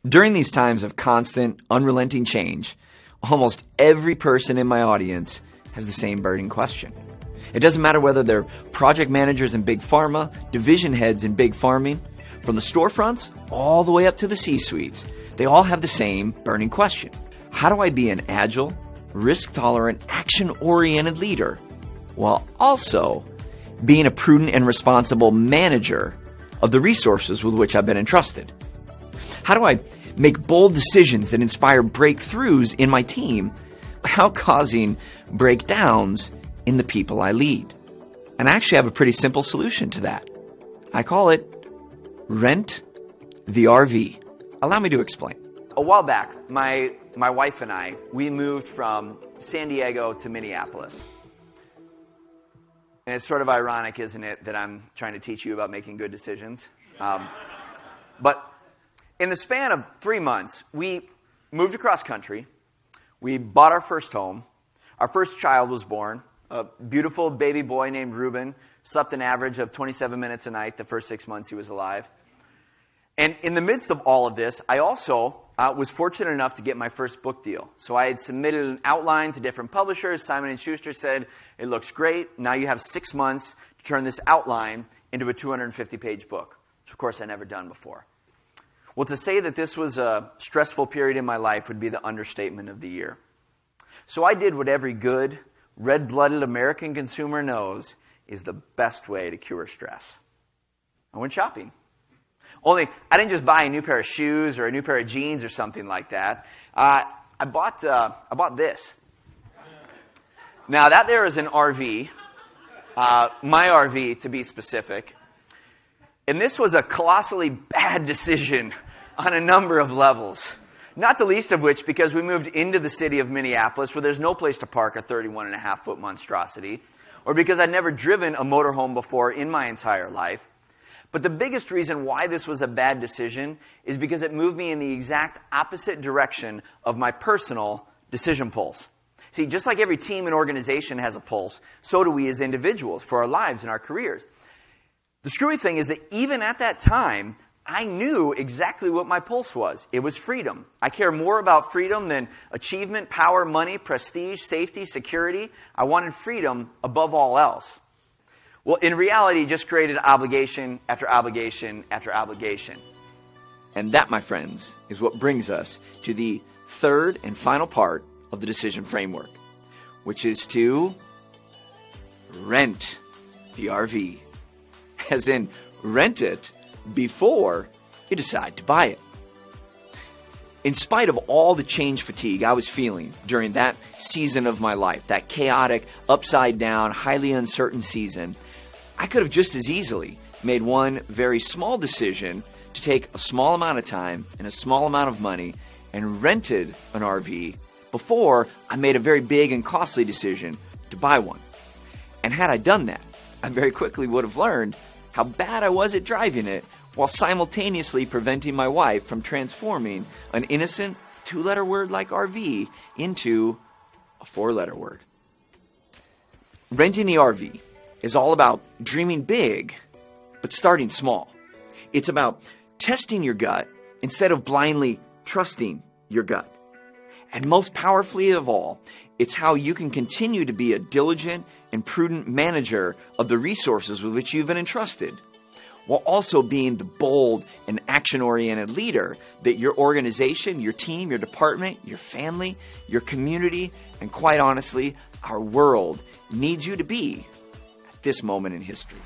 During these times of constant, unrelenting change, almost every person in my audience has the same burning question. It doesn't matter whether they're project managers in big pharma, division heads in big farming, from the storefronts all the way up to the C-suites. They all have the same burning question. How do I be an agile, risk-tolerant, action-oriented leader while also being a prudent and responsible manager of the resources with which I've been entrusted? How do I make bold decisions that inspire breakthroughs in my team without causing breakdowns in the people I lead? And I actually have a pretty simple solution to that. I call it rent the RV. Allow me to explain. A while back, my wife and I, we moved from San Diego to Minneapolis. And it's sort of ironic, isn't it, that I'm trying to teach you about making good decisions. But in the span of 3 months, we moved across country. We bought our first home. Our first child was born, a beautiful baby boy named Ruben. Slept an average of 27 minutes a night the first 6 months he was alive. And in the midst of all of this, I also was fortunate enough to get my first book deal. So I had submitted an outline to different publishers. Simon & Schuster said, it looks great. Now you have 6 months to turn this outline into a 250-page book, which of course I'd never done before. Well, to say that this was a stressful period in my life would be the understatement of the year. So I did what every good, red-blooded American consumer knows is the best way to cure stress. I went shopping. Only, I didn't just buy a new pair of shoes or a new pair of jeans or something like that. I bought this. Now, that there is an RV, my RV to be specific. And this was a colossally bad decision on a number of levels. Not the least of which because we moved into the city of Minneapolis where there's no place to park a 31.5-foot monstrosity, or because I'd never driven a motorhome before in my entire life. But the biggest reason why this was a bad decision is because it moved me in the exact opposite direction of my personal decision pulse. See, just like every team and organization has a pulse, so do we as individuals for our lives and our careers. The screwy thing is that even at that time, I knew exactly what my pulse was. It was freedom. I care more about freedom than achievement, power, money, prestige, safety, security. I wanted freedom above all else. Well, in reality, it just created obligation after obligation after obligation. And that, my friends, is what brings us to the third and final part of the decision framework, which is to rent the RV. As in, rent it before you decide to buy it. In spite of all the change fatigue I was feeling during that season of my life, that chaotic, upside down, highly uncertain season, I could have just as easily made one very small decision to take a small amount of time and a small amount of money and rented an RV before I made a very big and costly decision to buy one. And had I done that, I very quickly would have learned how bad I was at driving it while simultaneously preventing my wife from transforming an innocent 2-letter word like RV into a 4-letter word. Renting the RV is all about dreaming big, but starting small. It's about testing your gut instead of blindly trusting your gut. And most powerfully of all, it's how you can continue to be a diligent and prudent manager of the resources with which you've been entrusted, while also being the bold and action-oriented leader that your organization, your team, your department, your family, your community, and quite honestly, our world needs you to be at this moment in history.